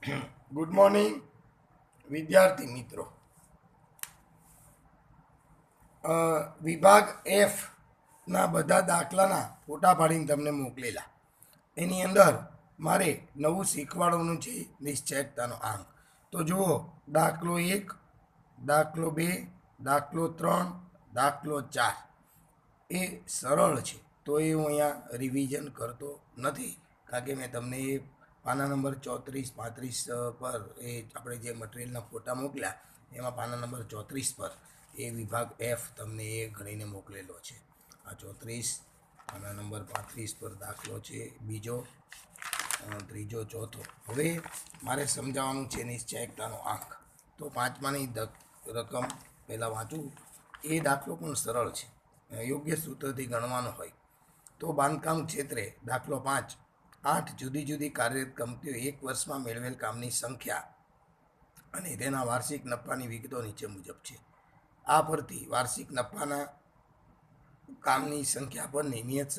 Good morning વિદ્યાર્થી મિત્રો. વિભાગ એફ ના બધા દાખલાના ફોટા પાડીને તમને મોકલેલા. એની અંદર મારે નવું શીખવાડવાનું છે નિશ્ચયકતાનો આંક. તો જુઓ, દાખલો 1, દાખલો 2, દાખલો 3, દાખલો 4 એ સરળ છે. તો એ હું અહીંયા રિવિઝન કરતો નથી, કારણ કે મેં તમને એ પાના નંબર 34, 35 પર એ આપણે જે મટીરિયલના ફોટા મોકલ્યા એમાં પાના નંબર 34 પર એ વિભાગ એફ તમને એ ગણીને મોકલેલો છે. આ 34, પાના નંબર 35 પર દાખલો છે બીજો, ત્રીજો, ચોથો. હવે મારે સમજાવવાનું છે નિશ્ચયકતાનો આંક. તો પાંચમાની રકમ પહેલાં વાંચું. એ દાખલો પણ સરળ છે, યોગ્ય સૂત્રથી ગણવાનો હોય. તો બાંધકામ ક્ષેત્રે દાખલો 5, 8 જુદી જુદી કાર્યરત કંપનીઓ એક વર્ષમાં મેળવેલ કામની સંખ્યા અને તેના વાર્ષિક નફાની વિગતો નીચે મુજબ છે. આ પરથી વાર્ષિક નફાના કામની સંખ્યા પરની નિયત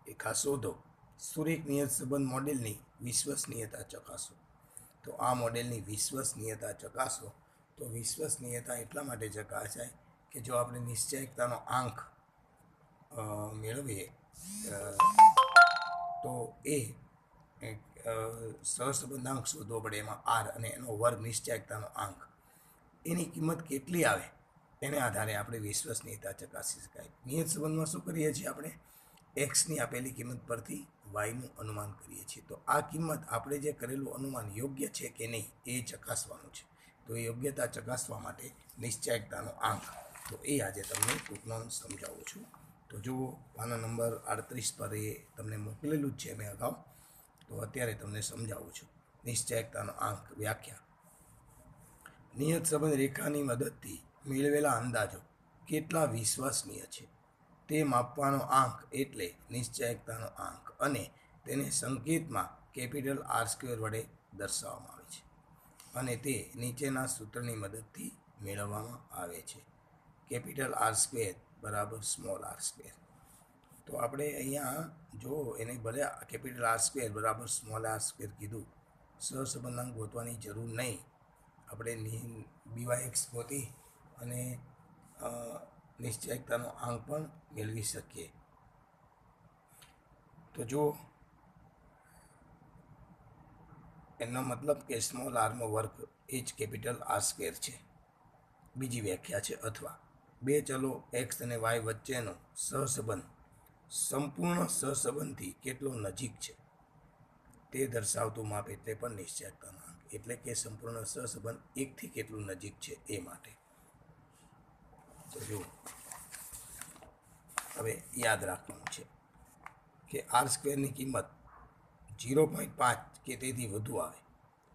રેખા શોધો. સુરેખ નિયત સંબંધ મોડેલની વિશ્વસનીયતા ચકાસો. તો આ મોડેલની વિશ્વસનીયતા ચકાસો. તો વિશ્વસનીયતા એટલા માટે ચકાસાય કે જો આપણે નિશ્ચયકતાનો આંક મેળવીએ તો એ સહસંબંધાંક શોધવો પડે, એમાં આર અને એનો વર્ગ નિશ્ચયકતાનો આંક, એની કિંમત કેટલી આવે એને આધારે આપણે વિશ્વસનીયતા ચકાસી શકાય. નિયત સંબંધમાં શું કરીએ છીએ આપણે? એક્સની આપેલી કિંમત પરથી વાયનું અનુમાન કરીએ છીએ. તો આ કિંમત આપણે જે કરેલું અનુમાન યોગ્ય છે કે નહીં એ ચકાસવાનું છે. તો એ યોગ્યતા ચકાસવા માટે નિશ્ચયકતાનો આંક, તો એ આજે તમને ટૂંકમાં સમજાવું છું. તો જુઓ, પાના નંબર 38 પર એ તમને મોકલેલું જ છે મેં અગાઉ, તો અત્યારે તમને સમજાવું છું. નિશ્ચયકતાનો આંક વ્યાખ્યા: નિયત સંબંધ રેખાની મદદથી મેળવેલા અંદાજો કેટલા વિશ્વસનીય છે તે માપવાનો આંક એટલે નિશ્ચયકતાનો આંક, અને તેને સંકેતમાં કેપિટલ R² વડે દર્શાવવામાં આવે છે, અને તે નીચેના સૂત્રની મદદથી મેળવવામાં આવે છે. કેપિટલ R² બરાબર સ્મોલ r². તો આપણે અહીંયા જો એને ભલે કેપિટલ R² બરાબર સ્મોલ r² કીધું, સહસંબંધાંક ગોતવાની જરૂર નહીં. આપણે BYX ગોતી અને નિશ્ચયકતાનો આંક પણ મેળવી શકીએ. તો જો એનો મતલબ કે સ્મોલ આરનો વર્ગ એ જ કેપિટલ R² છે. બીજી વ્યાખ્યા છે: અથવા બે ચલો એક્સ અને વાય વચ્ચેનો સહસંબંધ સંપૂર્ણ સહસંબંધથી કેટલો નજીક છે તે દર્શાવતું માપ એટલે પણ નિશ્ચયકતાનો આંક. એટલે કે સંપૂર્ણ સહસંબંધ એકથી કેટલું નજીક છે એ માટે. તો જો હવે યાદ રાખવાનું છે કે R²ની કિંમત 0.5 કે તેથી વધુ આવે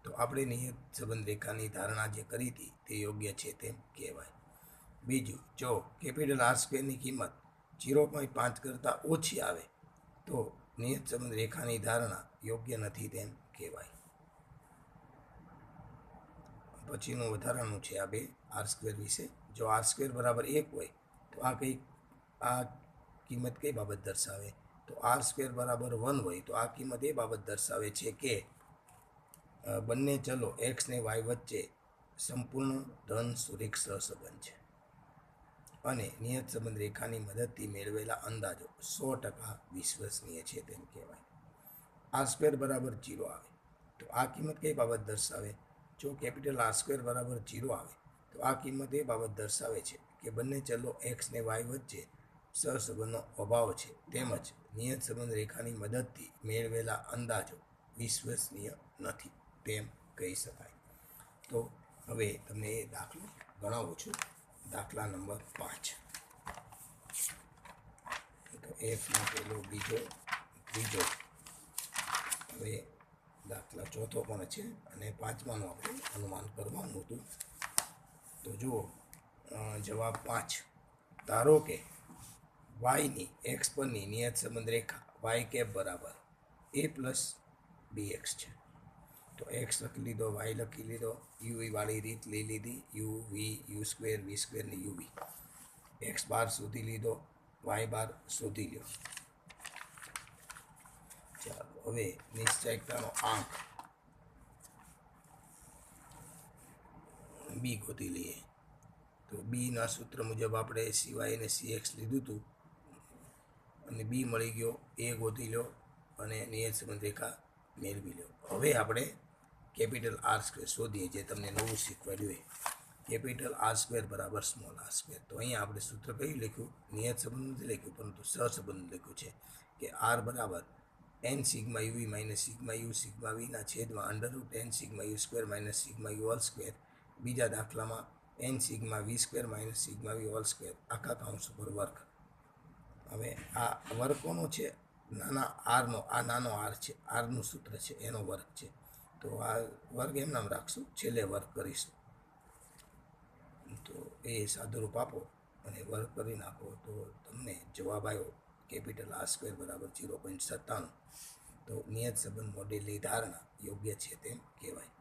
તો આપણે નિયત સંબંધ રેખાની ધારણા જે કરી હતી તે યોગ્ય છે તેમ કહેવાય. બીજું, જો કેપિટલ R²ની કિંમત 0.5 કરતાં ઓછી આવે તો નિયત સંબંધ રેખાની ધારણા યોગ્ય નથી તેમ કહેવાય. પછીનું વધારાનું છે આ બે R² વિશે. જો R² બરાબર 1 હોય તો આ કિંમત કઈ બાબત દર્શાવે? તો R² બરાબર 1 હોય તો આ કિંમત એ બાબત દર્શાવે છે કે બંને ચલો એક્સ ને વાય વચ્ચે સંપૂર્ણ ધન સુરેખ સહસંબંધ છે, અને નિયત સંબંધ રેખાની મદદથી મેળવેલા અંદાજો 100% વિશ્વસનીય છે તેમ કહેવાય. R² બરાબર 0 આવે તો આ કિંમત કઈ બાબત દર્શાવે? જો કેપિટલ R² બરાબર 0 આવે તો આ કિંમત એ બાબત દર્શાવે છે કે બંને ચલો એક્સ ને વાય વચ્ચે સહસંબંધનો અભાવ છે, તેમજ નિયત સંબંધ રેખાની મદદથી મેળવેલા અંદાજો વિશ્વસનીય નથી તેમ કહી શકાય. તો હવે તમને એ દાખલો ગણાવું છું. દાખલા નંબર 5. તો એફનો પહેલો, બીજો, ત્રીજો, હવે દાખલા ચોથો પણ છે અને પાંચમાનું આપણે અનુમાન કરવાનું હતું. તો જુઓ, જવાબ 5. ધારો કે વાયની એક્સ પરની નિયત સંબંધ રેખા y બરાબર a + bx છે. તો એક્સ લખી લીધો, વાય લખી લીધો, યુવી વાળી રીત લઈ લીધી, u સ્ક્વેર v² ને uv. એક્સ બાર શોધી લીધો, વાય બાર શોધી લ્યો. ચાલો હવે નિશ્ચયકતાનો આંક. બી ગોતી લઈએ. તો બીના સૂત્ર મુજબ આપણે સિવાય અને CX લીધું હતું અને બી મળી ગયો, એ ગોતી લો અને નિયત સંબંધ રેખા મેળવી લો. હવે આપણે કેપિટલ R² શોધીએ, જે તમને નવું શીખવાડ્યું હોય. કેપિટલ R² બરાબર સ્મોલ r². તો અહીંયા આપણે સૂત્ર કયું લખ્યું? નિયત સંબંધ નથી લખ્યું, પરંતુ સહસંબંધ લખ્યું છે કે R બરાબર n sigma u minus sigma u sigma વીના છેદમાં √n સિગ્મા યુ² minus sigma u whole square. બીજા દાખલામાં n sigma v² minus sigma v whole square આખા કૌંસ ઉપર વર્ગ. હવે આ વર્ગ કોનો છે? નાના આરનો. આ નાનો આર છે, આરનું સૂત્ર છે, એનો વર્ગ છે. તો આ વર્ગ એમ નામ રાખશું, છેલ્લે વર્ગ કરીશું. તો એ સાદુરૂપ આપો અને વર્ગ કરી નાખો તો તમને જવાબ આવ્યો કેપિટલ R² બરાબર 0.97. તો નિયત સંબંધ મોડેલની ધારણા યોગ્ય છે તેમ કહેવાય.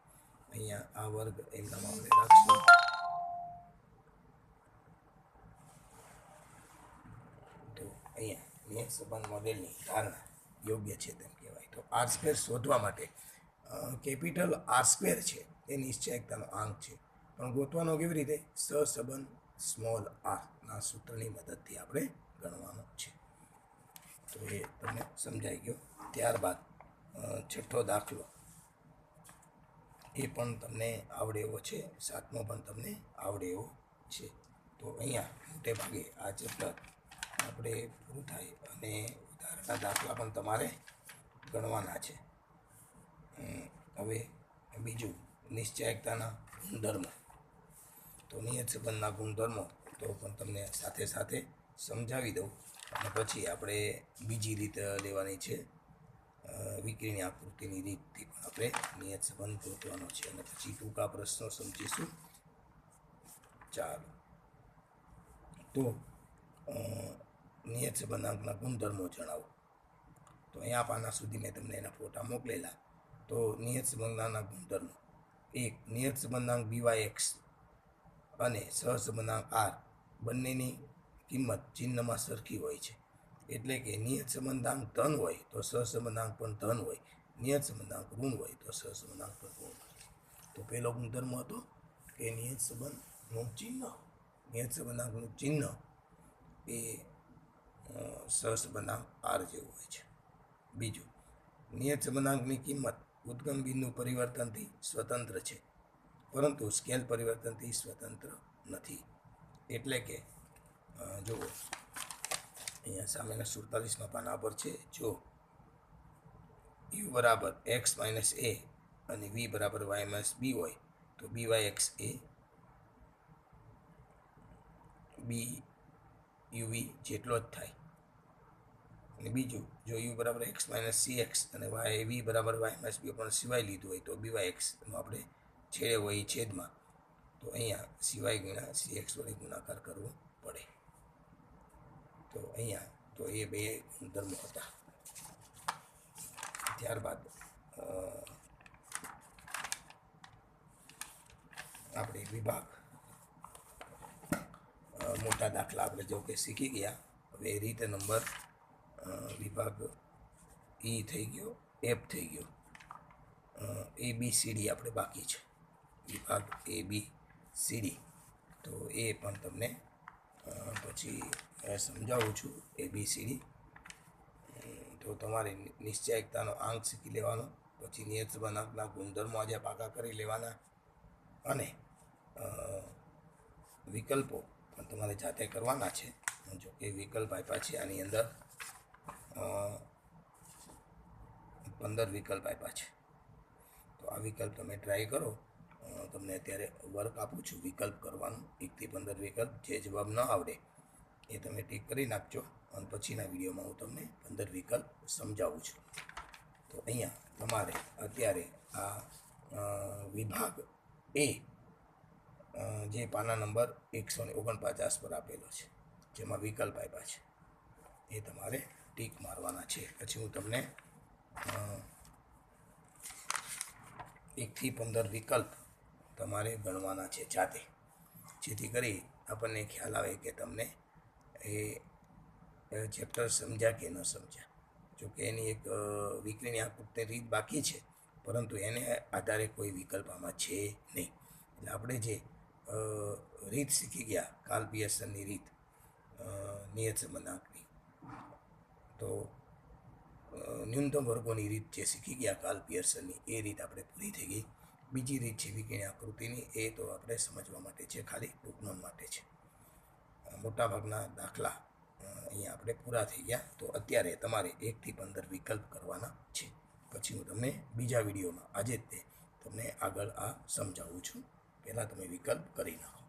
અહીંયા આ વર્ગ એમના આપણે રાખશું. તો અહીંયા નિયત સંબંધ મોડેલની ધારણા યોગ્ય છે તેમ કહેવાય. તો R² શોધવા માટે કેપિટલ R² છે એ નિશ્ચયકતાનો આંક છે, પણ ગોતવાનો કેવી રીતે? સહસંબંધ સ્મોલ r ના સૂત્રની મદદથી આપણે ગણવાનો છે. તો એ તમને સમજાઈ ગયો. ત્યારબાદ છઠ્ઠો દાખલો, એ પણ તમને આવડે એવો છે, સાતમો પણ તમને આવડે એવો છે. તો અહીંયા મોટે ભાગે આ ચેપ્ટર આપણે પૂરું થાય અને ઉદાહરણના દાખલા પણ તમારે ગણવાના છે. હવે બીજું, નિશ્ચયકતાના ગુણધર્મો. તો નિયત સંબંધના ગુણધર્મો તો પણ તમને સાથે સાથે સમજાવી દઉં અને પછી આપણે બીજી રીત લેવાની છે, વિકરીની આકૃતિની રીતથી પણ આપણે નિયત સંબંધ ગોતવાનો છે અને પછી ટૂંકા પ્રશ્નો સમજીશું. ચાલો, તો નિયત સંબંધાંકના ગુણધર્મો જણાવો. તો અહીંયા પાના સુધી મેં તમને એના ફોટા મોકલેલા. તો નિયત સંબંધના ગુણધર્મો: 1. નિયત સંબંધાંક BYX અને સહસંબંધાંક R બંનેની કિંમત ચિહ્નમાં સરખી હોય છે. એટલે કે નિયત સંબંધાંક ધન હોય તો સહસંબંધાંક પણ ધન હોય, નિયત સંબંધાંક ઋણ હોય તો સહસંબંધાંક પણ ઋણ હોય. તો પહેલો ગુણધર્મ હતો કે નિયત સંબંધનું ચિહ્ન એ સહસંબંધાંક R જેવું હોય છે. બીજું, નિયત સંબંધાંકની કિંમત ઉદ્ગમ બિંદુ પરિવર્તનથી સ્વતંત્ર છે, પરંતુ સ્કેલ પરિવર્તનથી સ્વતંત્ર નથી. એટલે કે જુઓ, અહીંયા સામેના 47માં પાના પર છે. જો u બરાબર x માઇનસ a અને v બરાબર y માઇનસ b હોય તો BYX એ BUV જેટલો જ થાય. અને બીજું, જો u બરાબર x માઇનસ CX અને v બરાબર y માઇનસ b પણ સિવાય લીધું હોય તો BYX નો આપણે છેડે હોય છેદમાં, તો અહીંયા સિવાય ગુણ્યા CX વડે ગુણાકાર કરવો પડે. તો અહીંયા તો એ બે ગુણધર્મો હતા. ત્યારબાદ આપણે વિભાગ મોટા દાખલા આપણે જો કે શીખી ગયા. હવે રીત નંબર વિભાગ E થઈ ગયો, F થઈ ગયો, ABCD આપણે બાકી છે. વિભાગ ABCD તો એ પણ તમને પછી સમજાવું છું. ABCD તો તમારે નિશ્ચયકતાનો આંક શીખી લેવાનો, પછી નિયત સંબંધાંકના ગુણધર્મો આજે પાકા કરી લેવાના અને વિકલ્પો પણ તમારે જાતે કરવાના છે. જો કે વિકલ્પ આપ્યા છે આની અંદર 15 વિકલ્પ આપ્યા છે. તો આ વિકલ્પ તમે ટ્રાય કરો. તમને અત્યારે વર્ક આપું છું વિકલ્પ કરવાનું, 1 થી 15 વિકલ્પ. જે જવાબ ન આવડે એ તમે ટીક કરી નાખજો અને પછીના વિડીયોમાં હું તમને 15 વિકલ્પ સમજાવું છું. તો અહીંયા તમારે અત્યારે આ વિભાગ A જે પાના નંબર 149 પર આપેલો છે, જેમાં વિકલ્પ આપ્યા છે, એ તમારે ટીક મારવાના છે. પછી હું તમને 1 થી 15 વિકલ્પ તમારે ગણવાના છે જાતે, જેથી કરી આપણને ખ્યાલ આવે કે તમને એ ચેપ્ટર સમજ્યા કે ન સમજ્યા. જોકે એની એક વિકરીની આકૃતિ રીત બાકી છે, પરંતુ એને આધારે કોઈ વિકલ્પ આમાં છે નહીં. એટલે આપણે જે રીત શીખી ગયા કાર્લ પિયર્સનની રીત નિયત સંબંધાંકની. તો ન્યૂનતમ વર્ગોની રીત જે શીખી ગયા કાર્લ પિયર્સનની એ રીત આપણે પૂરી થઈ ગઈ. બીજી રીત છે વિકર્ણ આકૃતિની, એ તો આપણે સમજવા માટે છે, ખાલી ટૂંકનોંધ માટે છે. મોટાભાગના દાખલા અહીંયા આપણે પૂરા થઈ ગયા. તો અત્યારે તમારે 1 થી 15 વિકલ્પ કરવાના છે. પછી હું તમને બીજા વિડીયોમાં આજે જ તમને આગળ આ સમજાવું છું. પહેલાં તમે વિકલ્પ કરી નાખો.